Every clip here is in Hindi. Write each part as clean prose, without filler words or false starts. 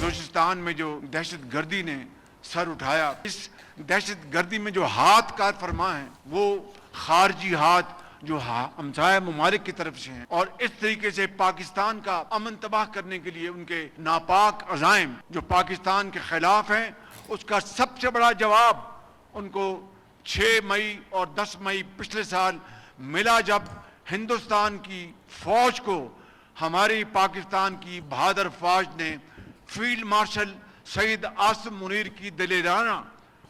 बलूचिस्तान में जो दहशतगर्दी ने सर उठाया, इस दहशतगर्दी में जो हाथ कार फरमा है वो खारजी हाथ जो हमसाया ममालिक की तरफ से हैं, और इस तरीके से पाकिस्तान का अमन तबाह करने के लिए उनके नापाक अज़ाइम जो पाकिस्तान के खिलाफ हैं, उसका सबसे बड़ा जवाब उनको 6 मई और 10 मई पिछले साल मिला, जब हिंदुस्तान की फौज को हमारी पाकिस्तान की बहादुर फौज ने फील्ड मार्शल सईद आसिम मुनीर की दलेराना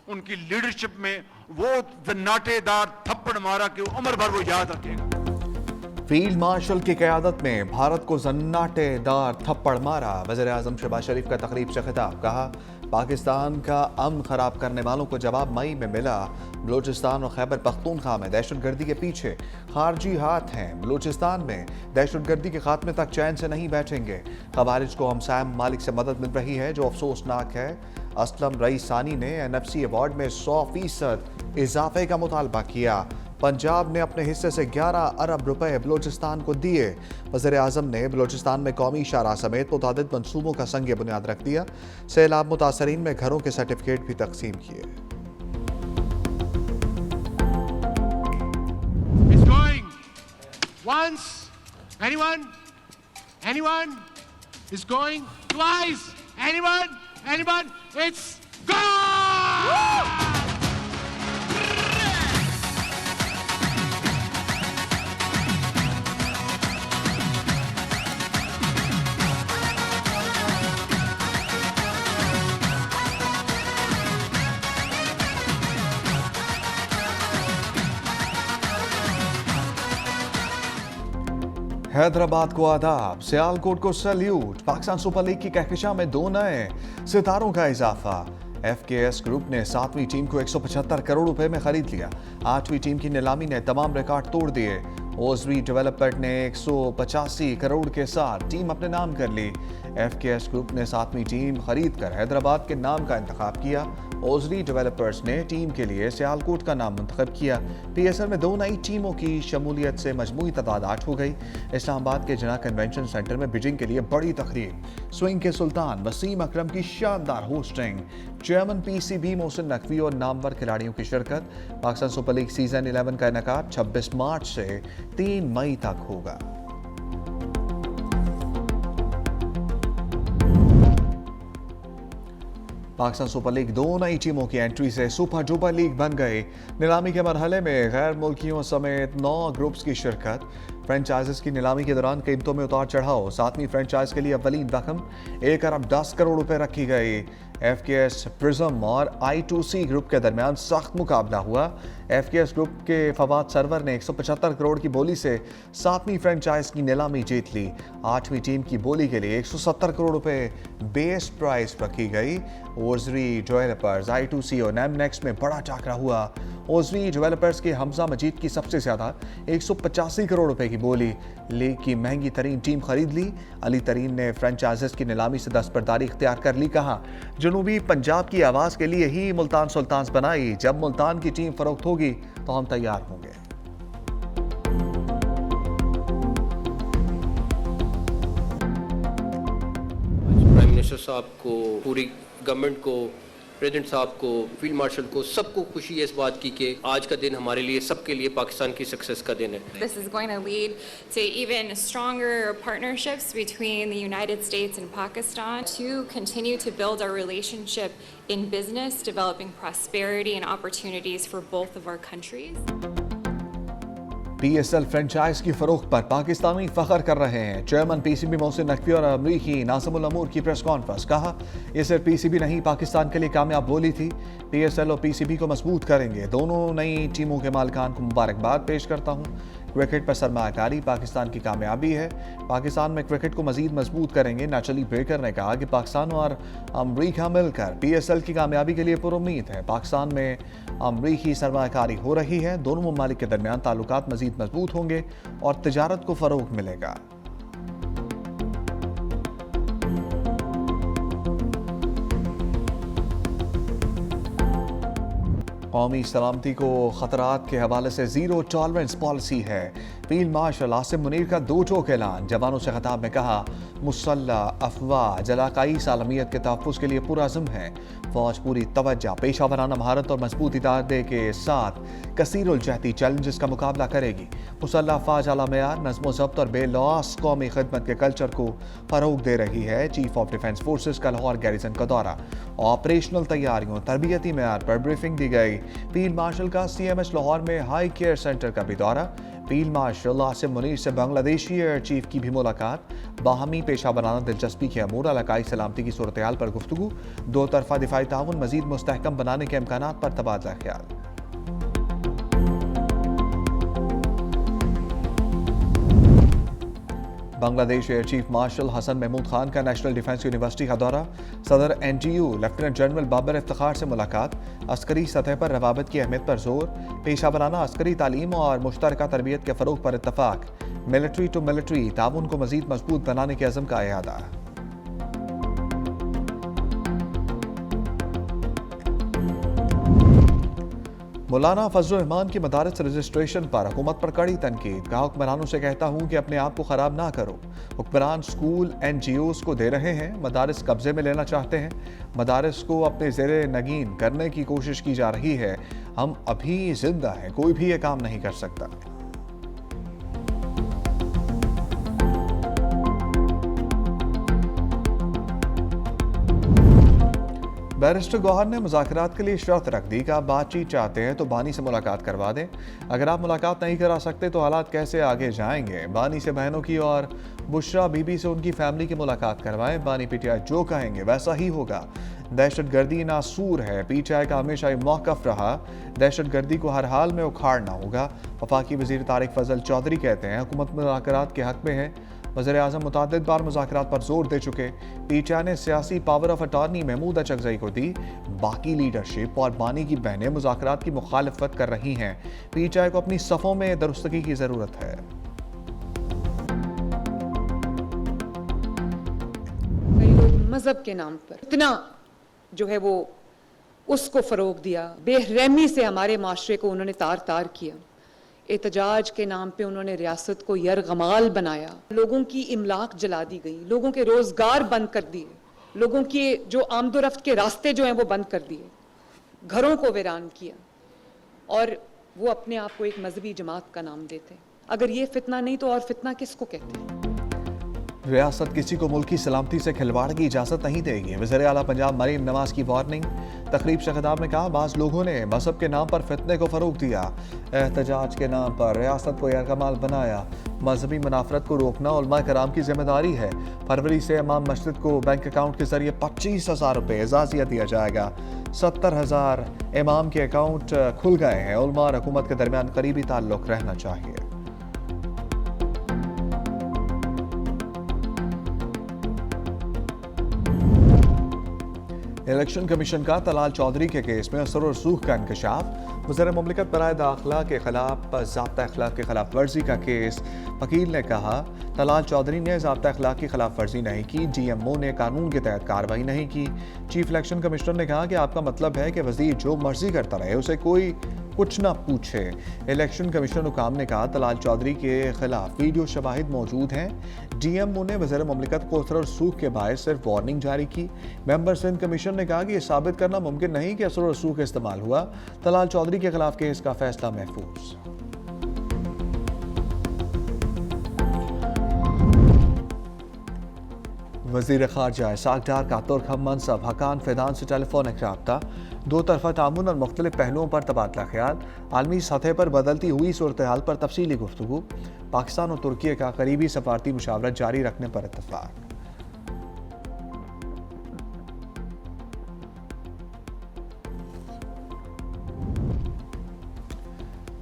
उनकी लीडरशिप में वो जन्नाटेदार थप्पड़ मारा कि उम्र भर वो याद रखेगा। फील्ड मार्शल की क़यादत में भारत को जन्नाटेदार थप्पड़ मारा। वज़ीर-ए-आज़म शहबाज शरीफ का तकरीब से खिताब, कहा पाकिस्तान का अमन खराब करने वालों को जवाब मई में मिला। बलूचिस्तान और खैबर पख्तूनख्वा में दहशतगर्दी के पीछे खारजी हाथ हैं। बलूचिस्तान में दहशतगर्दी के खात्मे तक चैन से नहीं बैठेंगे। खवारिज को हमसाया ममालिक से मदद मिल रही है, जो अफसोसनाक है। असलम रईसानी ने NFC अवार्ड में 100% इजाफे का मुतालबा किया। पंजाब ने अपने हिस्से से 11 अरब रुपए बलूचिस्तान को दिए। वज़ीर-ए-आज़म ने बलूचिस्तान में कौमी शाहराह समेत मुतादिद मंसूबों का संग बुनियाद रख दिया। सैलाब मुतासरीन में घरों के सर्टिफिकेट भी तकसीम किए। Anyone? It's gone! हैदराबाद को आदाब, सियालकोट को सैल्यूट। पाकिस्तान सुपर लीग की कहकशां में 2 नए सितारों का इजाफा। FKS ग्रुप ने 7वीं टीम को 175 करोड़ रुपए में खरीद लिया। 8वीं टीम की नीलामी ने तमाम रिकॉर्ड तोड़ दिए। ओजरी डेवलपर ने 185 करोड़ के साथ टीम अपने नाम कर ली। FKS ग्रुप ने 7वीं टीम खरीद कर हैदराबाद के नाम का इंतखाब किया। ओजरी डेवलपर्स ने टीम के लिए सियालकोट का नाम मुंतखब किया। PSL में 2 नई टीमों की शमूलियत से मजमूई तादाद 8 हो गई। इस्लामाबाद के जना कन्वेंशन सेंटर में बिजिंग के लिए बड़ी तकरीब। स्विंग के सुल्तान वसीम अकरम की शानदार hosting. Chairman PCB Mohsin Naqvi और नामवर खिलाड़ियों की शिरकत। पाकिस्तान सुपर लीग सीजन 11 का इनेकाद 26 मार्च से 3 मई तक होगा। पाकिस्तान सुपर लीग 2 नई टीमों की एंट्री से सुपर डुपर लीग बन गई। नीलामी के मरहले में गैर मुल्कियों समेत 9 ग्रुप्स की शिरकत। फ्रेंचाइजेस की नीलामी के दौरान कीमतों में उतार चढ़ाव। 7वीं फ्रेंचाइज के लिए अव्वलीन रकम 1 अरब 10 करोड़ रुपए रखी गई। FKS प्रिज्म और I2C ग्रुप के दरमियान सख्त मुकाबला हुआ। FKS ग्रुप के फवाद सरवर ने 175 करोड़ की बोली से 7वीं फ्रेंचाइज की नीलामी जीत ली। 8वीं टीम की बोली के लिए 170 करोड़ रुपए बेस प्राइस रखी गई। ओजरी डेवलपर्स, I2C और नेमनेक्स में बड़ा टाकरा हुआ। ओजरी डेवलपर्स के हमजा मजीद की सबसे ज्यादा 185 करोड़ रुपए की बोली। लीग की महंगी तरीन टीम खरीद ली। अली तरीन ने फ्रेंचाइजेस की नीलामी से दस्तबरदारी इख्तियार कर ली। कहा जनूबी पंजाब की आवाज के लिए ही मुल्तान सुल्तान्स बनाई। जब मुल्तान की टीम फरोख्त होगी तो हम तैयार होंगे। प्राइम मिनिस्टर साहब को, पूरी गवर्नमेंट को, प्रेसिडेंट साहब को, फील्ड मार्शल को, सबको खुशी है इस बात की कि आज का दिन हमारे लिए, सबके लिए पाकिस्तान की सक्सेस का दिन है। This is going to lead to even stronger partnerships between the United States and Pakistan to continue to build our relationship in business, developing prosperity and opportunities for both of our countries. PSL franchise की फरोख्त पर पाकिस्तानी फख्र कर रहे हैं। चेयरमैन PCB मोहसिन नकवी और अमरीकी नाज़िमुल अमूर की प्रेस कॉन्फ्रेंस। कहा ये सिर्फ PCB नहीं, पाकिस्तान के लिए कामयाब बोली थी। PSL और PCB को मजबूत करेंगे। दोनों नई टीमों के मालिकान को मुबारकबाद पेश करता हूँ। क्रिकेट पर सरमायाकारी पाकिस्तान की कामयाबी है। पाकिस्तान में क्रिकेट को मजीद मजबूत करेंगे। नेचुरली ब्रेकर ने कहा कि पाकिस्तान और अमरीका मिलकर PSL की कामयाबी के लिए पुरुम्मीद है। पाकिस्तान में अमरीकी सरमायाकारी हो रही है। दोनों ममालिक के दरमियान ताल्लुकात मजीद मजबूत होंगे और तिजारत को फ़रोग मिलेगा। कौमी सलामती को खतरात के हवाले से ज़ीरो टॉलरेंस पॉलिसी है। फील्ड मार्शल आसिम मुनीर का दो टोक ऐलान। जवानों से खिताब में कहा, मुसल्ला अफवाह जलाकाई सालमियत के तहफ़्फ़ुज़ के लिए पुरअज़्म है। फौज पूरी तवज्जो, पेशा वराना महारत और मजबूत इरादे के साथ कसीरुल जहती चैलेंजेस का मुकाबला करेगी। मुसल्ला अफवाज आला मेयार, नज़्म ज़ब्त और बेलौस कौमी खिदमत के कल्चर को फ़रोग दे रही है। चीफ ऑफ डिफेंस फोर्सेस का लाहौर गैरिसन का दौरा, ऑपरेशनल तैयारियों तरबियती मेयार पर ब्रीफिंग दी गई। फील्ड मार्शल का CMS लाहौर में हाई केयर सेंटर का भी दौरा। फील्ड मार्शल आसिम मुनीर से बांग्लादेशी एयर चीफ की भी मुलाकात। बाहमी पेशा बनाना दिलचस्पी के अमूर, इलाकाई सलामती की सूरत हाल पर गुफ्तगू। दो तरफा दिफाई ताउन मजीद मुस्तहकम बनाने के इम्कानात पर तबादला ख्याल। Bangladesh air chief marshal Hasan Mahmood Khan का नेशनल डिफेंस यूनिवर्सिटी का दौरा। सदर NTU lieutenant general Babar Iftikhar से मुलाकात। अस्करी सतह पर रवाबत की अहमियत पर जोर। पेशा बनाना, अस्करी तालीम और मुश्तरका तरबियत के फ़रोग पर इत्तफाक। मिलिट्री टू मिलिट्री ताउन को मजीद मजबूत बनाने के अज़म का इरादा। मौलाना फजल रहमान की मदारस रजिस्ट्रेशन पर हुकूमत पर कड़ी तनकीद। कहा, हुक्मरानों से कहता हूँ कि अपने आप को ख़राब ना करो। हुक्मरान स्कूल NGOs को दे रहे हैं, मदारस कब्जे में लेना चाहते हैं। मदारस को अपने ज़ेरे नगीन करने की कोशिश की जा रही है। हम अभी जिंदा हैं, कोई भी ये काम नहीं कर सकता। बैरिस्टर गौहर ने मुज़ाकरात के लिए शर्त रख दी कि आप बातचीत चाहते हैं तो बानी से मुलाकात करवा दें। अगर आप मुलाकात नहीं करा सकते तो हालात कैसे आगे जाएंगे। बानी से बहनों की और बुशरा बीबी से उनकी फैमिली की मुलाकात करवाएं। बानी PTI जो कहेंगे वैसा ही होगा। दहशत गर्दी नासूर है, PTI का हमेशा ही मौक़िफ़ रहा। दहशत गर्दी को हर हाल में उखाड़ना होगा। वफाकी वज़ीर तारिक फजल चौधरी कहते हैं, हुकूमत मुज़ाकरात के हक़ में है। वज़ीर आज़म मुतअद्दिद बार मुज़ाकरात पर जोर दे चुके। PTI ने सियासी power of attorney Mahmood Achakzai को दी। बाकी लीडरशिप और बानी की बहनें मुज़ाकरात की मुखालफत कर रही हैं। PTI को अपनी सफ़ों में दुरुस्तगी की ज़रूरत है। कई लोग मजहब के नाम पर इतना जो है वो उसको फ़रोग दिया, बेरहमी से हमारे माशरे को उन्होंने तार तार किया। एहतजाज के नाम पे उन्होंने रियासत को यरगमाल बनाया। लोगों की इमलाक जला दी गई, लोगों के रोज़गार बंद कर दिए, लोगों के जो आमदोरफ्त के रास्ते जो हैं वो बंद कर दिए, घरों को वीरान किया और वो अपने आप को एक मजहबी जमात का नाम देते। अगर ये फितना नहीं तो और फितना किसको कहते हैं। रियासत किसी को मुल्क की सलामती से खिलवाड़ की इजाज़त नहीं देगी। वज़ीर आला पंजाब मरीम नवाज की वार्निंग। तकरीब से खिताब में कहा, बाज़ लोगों ने मजहब के नाम पर फितने को फ़रोग दिया, एहतजाज के नाम पर रियासत को यरगमाल बनाया। मजहबी मुनाफरत को रोकना उलमा कराम की जिम्मेदारी है। फरवरी से इमाम मस्जिद को बैंक अकाउंट के जरिए 25,000 रुपये एजाज़ियत दिया जाएगा। 70,000 इमाम के अकाउंट खुल गए हैं। उलमा और हुकूमत के दरमियान करीबी ताल्लुक़ रहना चाहिए। इलेक्शन कमीशन का तलाल चौधरी के केस में असर और रसूख का इंकशाफ। वज़ीर मुमलिकत बराए दाखिला के खिलाफ ज़ाब्ता अखलाक की खिलाफ वर्जी का केस। वकील ने कहा, तलाल चौधरी ने ज़ाब्ता अखलाक की खिलाफ वर्जी नहीं की। DMO ने कानून के तहत कार्रवाई नहीं की। चीफ इलेक्शन कमिश्नर ने कहा कि आपका मतलब है कि वज़ीर जो मर्जी करता रहे, उसे कोई कुछ ना पूछे। इलेक्शन कमिश्नर हुकाम ने कहा, तलाल चौधरी के खिलाफ वीडियो शवाहिद मौजूद हैं। DMO ने वज़ीर मुमलिकत को असर और रसूख के बायस सिर्फ वार्निंग जारी की। मेंबर सिंध कमीशन ने कहा कि यह साबित करना मुमकिन नहीं कि असर और रसूख इस्तेमाल हुआ। तलाल चौधरी के खिलाफ केस का फैसला महफूज। वज़ीर ख़ारजा इसाक डार का तुर्क हम मनसब हकान फिदान से टेलीफोनिक रब्ता। दो तरफा तामुन और मुख्तलिफ पहलुओं पर तबादला ख्याल। आलमी सतह पर बदलती हुई सूरत हाल पर तफसीली गुफ्तगू। पाकिस्तान और तुर्की का करीबी सफारती मुशावरत जारी रखने पर इत्तफाक।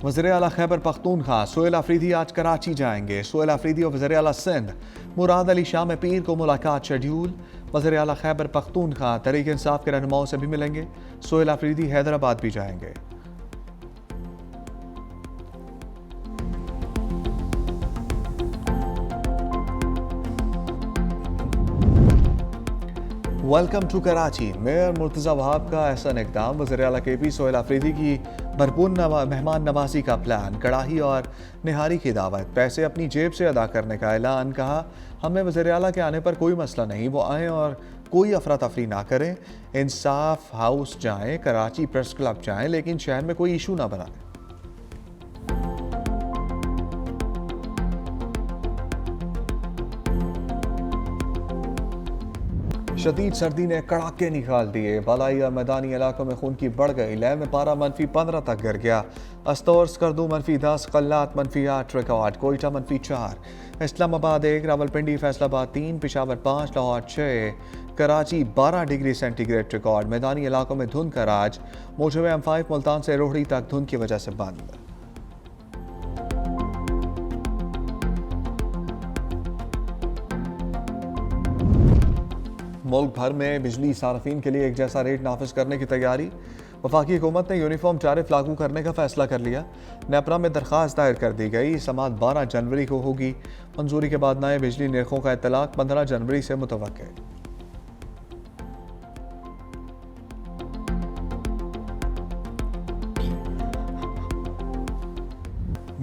वज़ीर आला खैबर पख्तूनख्वा सोहेल अफरीदी आज कराची जाएंगे। सोहेल अफरीदी और वज़ीर आला सिंध मुराद अली शाम पीर को मुलाकात शेड्यूल। वज़ीर आला खैबर पख्तूनख्वा तहरीक इंसाफ के रहनुमाओं से भी मिलेंगे। सोहेल अफरीदी हैदराबाद भी जाएंगे। Welcome to Karachi. Mayor Murtaza Wahab का ऐसा इक़दाम। वज़ीर आला KP सोहेल अफरीदी की भरपूर मेहमान नवाजी का प्लान, कड़ाही और निहारी की दावत, पैसे अपनी जेब से अदा करने का ऐलान। कहा, हमें वज़ीर आला के आने पर कोई मसला नहीं, वो आएँ और कोई अफरा तफरी ना करें। इंसाफ हाउस जाएं, कराची प्रेस क्लब जाएं, लेकिन शहर में कोई इशू ना बनाएं। शदीद सर्दी ने कड़ाके निकाल दिए, बालाई और मैदानी इलाकों में खून की बढ़ गई। लेह में पारा -15 तक गिर गया। Astore, Skardu -10, कल्लात -8 record, Quetta -4, Islamabad 1, Rawalpindi Faisalabad 3, Peshawar 5, Lahore 6, Karachi 12 degree centigrade record. मैदानी इलाकों में धुंध का राज, मोटरवे M5 मुल्तान से रोहड़ी तक धुंध की वजह से बंद। मुल्क भर में बिजली सार्फिन के लिए एक जैसा रेट नाफिज करने की तैयारी। वफाकी हुकूमत ने यूनिफॉर्म टैरिफ लागू करने का फैसला कर लिया। नेपरा में दरख्वास्त दायर कर दी गई। समाअत 12 जनवरी को होगी। मंजूरी के बाद नए बिजली निर्खों का इतलाक 15 जनवरी से मुतवक्किल।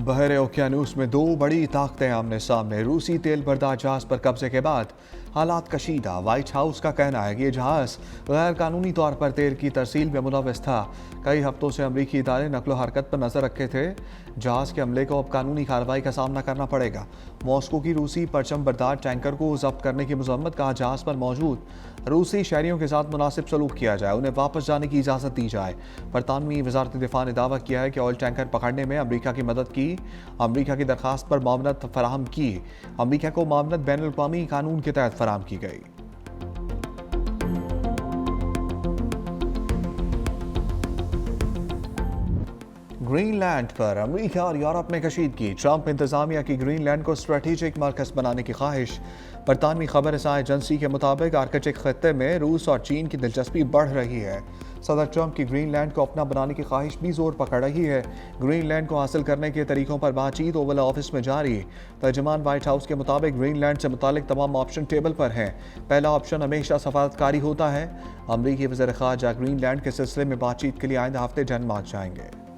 बहरे ओकियानूस में दो बड़ी ताकतें आमने सामने। रूसी तेल बर्दार जहाज पर कब्जे के बाद हालात कशीदा। व्हाइट हाउस का कहना है कि यह जहाज गैर कानूनी तौर पर तेल की तरसील में मुलव्वस था। कई हफ्तों से अमरीकी इदारे नकलो हरकत पर नजर रखे थे। जहाज के हमले को अब कानूनी कार्रवाई का सामना करना पड़ेगा। मॉस्को की रूसी परचम बरदार टैंकर को जब्त करने की मुजम्मत। कहा, जहाज पर मौजूद रूसी शहरियों के साथ मुनासिब सलूक किया जाए, उन्हें वापस जाने की इजाज़त दी जाए। बरतानवी वजारत दिफा ने दावा किया है कि ऑयल टैंकर पकड़ने में अमरीका की मदद की। अमरीका की दरख्वास्त पर मामनत फराहम की। अमरीका को मामनत बैनुल अक़वामी कानून के तहत फराहम की गई। ग्रीनलैंड पर अमेरिका और यूरोप में कशीदगी। ट्रंप इंतजामिया की ग्रीनलैंड को स्ट्रेटेजिक मरकज बनाने की ख्वाहिश। बरतानवी खबर रसां एजेंसी के मुताबिक आर्कटिक खत्ते में रूस और चीन की दिलचस्पी बढ़ रही है। सदर ट्रंप की ग्रीनलैंड को अपना बनाने की ख्वाहिश भी जोर पकड़ रही है। ग्रीनलैंड को हासिल करने के तरीकों पर बातचीत ओवल ऑफिस में जारी। तर्जमान व्हाइट हाउस के मुताबिक ग्रीनलैंड से मुतालिक तमाम ऑप्शन टेबल पर हैं। पहला ऑप्शन हमेशा सफारतकारी होता है। अमरीकी वज़ीर ख़ारजा ग्रीनलैंड के सिलसिले में बातचीत के लिए आइंदा हफ्ते डेनमार्क जाएंगे।